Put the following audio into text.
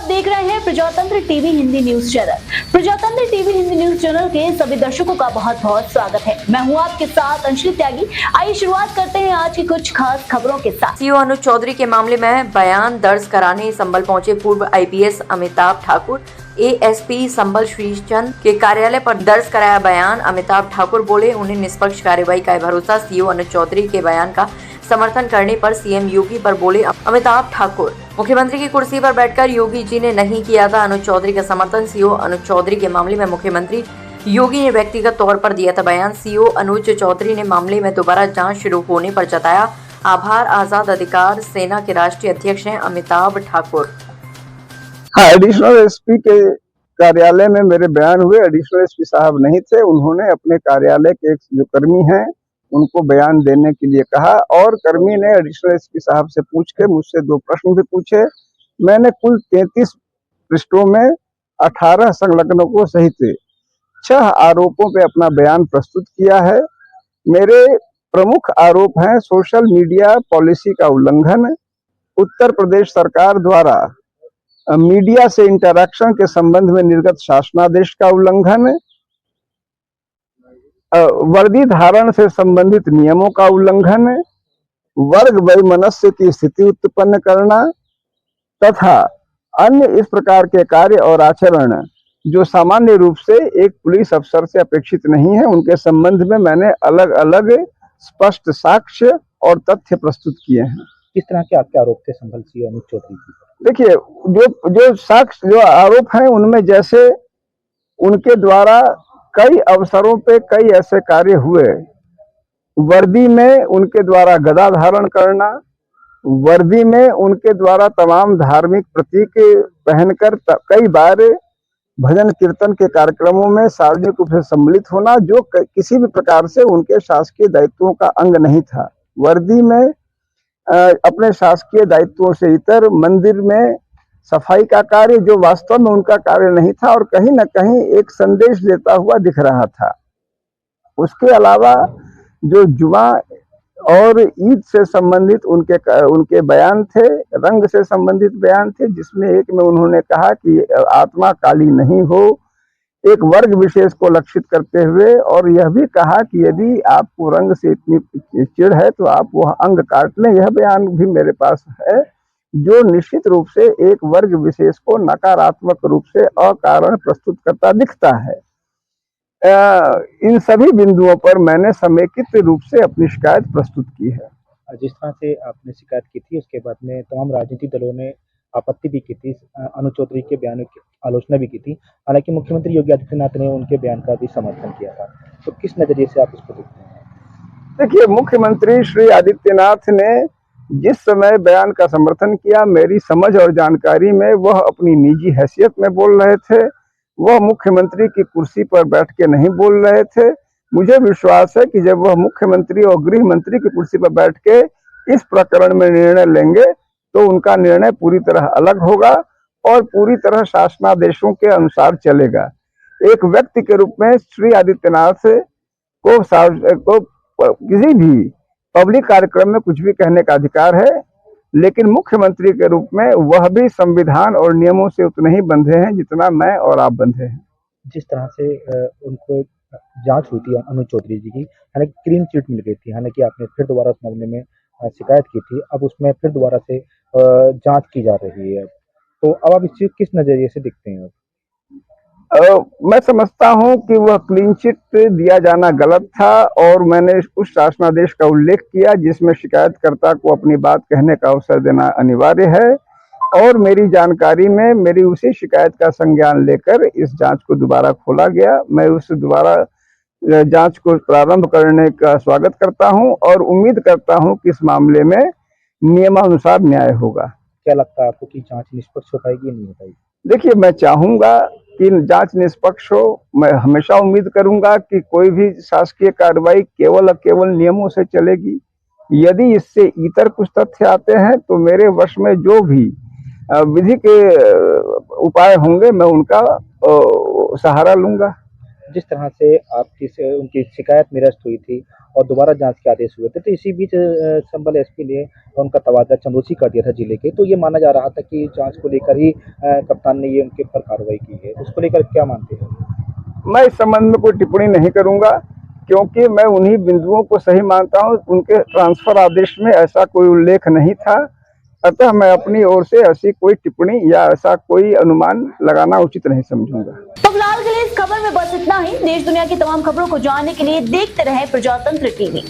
आप देख रहे हैं प्रजातंत्र टीवी हिंदी न्यूज चैनल। प्रजातंत्र टीवी हिंदी न्यूज चैनल के सभी दर्शकों का बहुत बहुत स्वागत है। मैं हूं आपके साथ अंशुल त्यागी। आइए शुरुआत करते हैं आज की कुछ खास खबरों के साथ। सीओ अनुज चौधरी के मामले में बयान दर्ज कराने संभल पहुंचे पूर्व आईपीएस अमिताभ ठाकुर। एएसपी संभल श्रीचंद के कार्यालय पर दर्ज कराया बयान। अमिताभ ठाकुर बोले, उन्हें निष्पक्ष कार्रवाई का भरोसा। सीओ अनुज चौधरी के बयान का समर्थन करने पर सीएम योगी पर बोले अमिताभ ठाकुर, मुख्यमंत्री की कुर्सी पर बैठकर योगी जी ने नहीं किया था अनुज चौधरी का समर्थन। सीओ अनुज चौधरी के मामले में मुख्यमंत्री योगी ने व्यक्तिगत तौर पर दिया था बयान। सीओ अनुज चौधरी ने मामले में दोबारा जांच शुरू होने पर जताया आभार। आजाद अधिकार सेना के राष्ट्रीय अध्यक्ष हैं अमिताभ ठाकुर। हाँ, एडिशनल एसपी के कार्यालय में मेरे बयान हुए। एडिशनल एसपी साहब नहीं थे, उन्होंने अपने कार्यालय के एक जो कर्मी हैं उनको बयान देने के लिए कहा और कर्मी ने एडिशनल एसपी साहब से पूछ के मुझसे 2 प्रश्न भी पूछे। मैंने कुल 33 पृष्ठों में 18 संलग्नों को सहित 6 आरोपों पे अपना बयान प्रस्तुत किया है। मेरे प्रमुख आरोप हैं सोशल मीडिया पॉलिसी का उल्लंघन, उत्तर प्रदेश सरकार द्वारा मीडिया से इंटरैक्शन के संबंध में निर्गत शासनादेश का उल्लंघन, वर्दी धारण से संबंधित नियमों का उल्लंघन, वर्ग वैमनस्य की स्थिति उत्पन्न करना तथा अन्य इस प्रकार के कार्य और आचरण जो सामान्य रूप से एक पुलिस अफसर से अपेक्षित नहीं है, उनके संबंध में मैंने अलग अलग स्पष्ट साक्ष्य और तथ्य प्रस्तुत किए हैं। किस तरह के आपके आरोप थे संभल सीओ अनुज चौधरी जी? देखिए, जो साक्ष्य जो आरोप हैं उनमें जैसे उनके द्वारा कई अवसरों पे कई ऐसे कार्य हुए। वर्दी में उनके द्वारा गदा धारण करना, वर्दी में उनके द्वारा तमाम धार्मिक प्रतीक पहनकर कई बार भजन कीर्तन के कार्यक्रमों में सार्वजनिक रूप से सम्मिलित होना, जो किसी भी प्रकार से उनके शासकीय दायित्वों का अंग नहीं था। वर्दी में अपने शासकीय दायित्वों से इतर मंदिर में सफाई का कार्य जो वास्तव में उनका कार्य नहीं था और कहीं न कहीं एक संदेश देता हुआ दिख रहा था। उसके अलावा जो जुमा और ईद से संबंधित उनके बयान थे, रंग से संबंधित बयान थे, जिसमें एक में उन्होंने कहा कि आत्मा काली नहीं हो, एक वर्ग विशेष को लक्षित करते हुए, और यह भी कहा कि यदि आपको रंग से इतनी चिढ़ है तो आप वह अंग काट लें। यह बयान भी मेरे पास है जो निश्चित रूप से एक वर्ग विशेष को नकारात्मक रूप से अकारण प्रस्तुत करता दिखता है। इन सभी बिंदुओं पर मैंने समेकित रूप से अपनी शिकायत प्रस्तुत की है। जिस तरह से आपने शिकायत की थी उसके बाद में तमाम राजनीतिक दलों ने आपत्ति भी की थी, अनुज चौधरी के बयानों की आलोचना भी की थी। हालांकि मुख्यमंत्री योगी आदित्यनाथ ने उनके बयान का भी समर्थन किया था, तो किस नजरिए से आप इसको देखते हैं? देखिए, मुख्यमंत्री श्री आदित्यनाथ ने जिस समय बयान का समर्थन किया, मेरी समझ और जानकारी में वह अपनी निजी हैसियत में बोल रहे थे। वह मुख्यमंत्री की कुर्सी पर बैठ के नहीं बोल रहे थे। मुझे विश्वास है कि जब वह मुख्यमंत्री और गृह मंत्री की कुर्सी पर बैठ के इस प्रकरण में निर्णय लेंगे तो उनका निर्णय पूरी तरह अलग होगा और पूरी तरह शासनादेशों के अनुसार चलेगा। एक व्यक्ति के रूप में श्री आदित्यनाथ को किसी भी पब्लिक कार्यक्रम में कुछ भी कहने का अधिकार है, लेकिन मुख्यमंत्री के रूप में वह भी संविधान और नियमों से उतने ही बंधे हैं जितना मैं और आप बंधे हैं। जिस तरह से उनको जांच हुई थी अनुज चौधरी जी की, हालांकि क्लीन चिट मिल गई थी, हालांकि आपने फिर दोबारा उस मामले में शिकायत की थी, अब उसमें फिर दोबारा से जांच की जा रही है, तो अब आप इस चीज किस नजरिए से देखते हैं? मैं समझता हूं कि वह क्लीन चिट दिया जाना गलत था और मैंने उस शासनादेश का उल्लेख किया जिसमें शिकायतकर्ता को अपनी बात कहने का अवसर देना अनिवार्य है, और मेरी जानकारी में मेरी उसी शिकायत का संज्ञान लेकर इस जांच को दोबारा खोला गया। मैं उस दोबारा जांच को प्रारंभ करने का स्वागत करता हूं और उम्मीद करता हूं कि इस मामले में नियमानुसार न्याय होगा। क्या लगता है आपको कि जांच निष्पक्ष हो पाएगी या नहीं हो पाएगी? देखिए, मैं चाहूंगा कि जांच निष्पक्ष हो। मैं हमेशा उम्मीद करूंगा कि कोई भी शासकीय कार्रवाई केवल और केवल नियमों से चलेगी। यदि इससे इतर कुछ तथ्य आते हैं तो मेरे वश में जो भी विधि के उपाय होंगे मैं उनका सहारा लूंगा। जिस तरह से उनकी शिकायत निरस्त हुई थी और दोबारा जांच के आदेश हुए थे, तो इसी बीच संभल एसपी ने उनका तबादला चंदौसी कर दिया था जिले के। तो ये माना जा रहा था कि जांच को लेकर ही कप्तान ने ये उनके ऊपर कार्रवाई की है। उसको लेकर क्या मानते हैं? मैं इस संबंध में कोई टिप्पणी नहीं करूंगा, क्योंकि मैं उन्हीं बिंदुओं को सही मानता हूं। उनके ट्रांसफर आदेश में ऐसा कोई उल्लेख नहीं था, अतः मैं अपनी ओर से ऐसी कोई टिप्पणी या ऐसा कोई अनुमान लगाना उचित नहीं समझूंगा। तो फिलहाल के लिए इस खबर में बस इतना ही। देश दुनिया की तमाम खबरों को जानने के लिए देखते रहें प्रजातंत्र टीवी।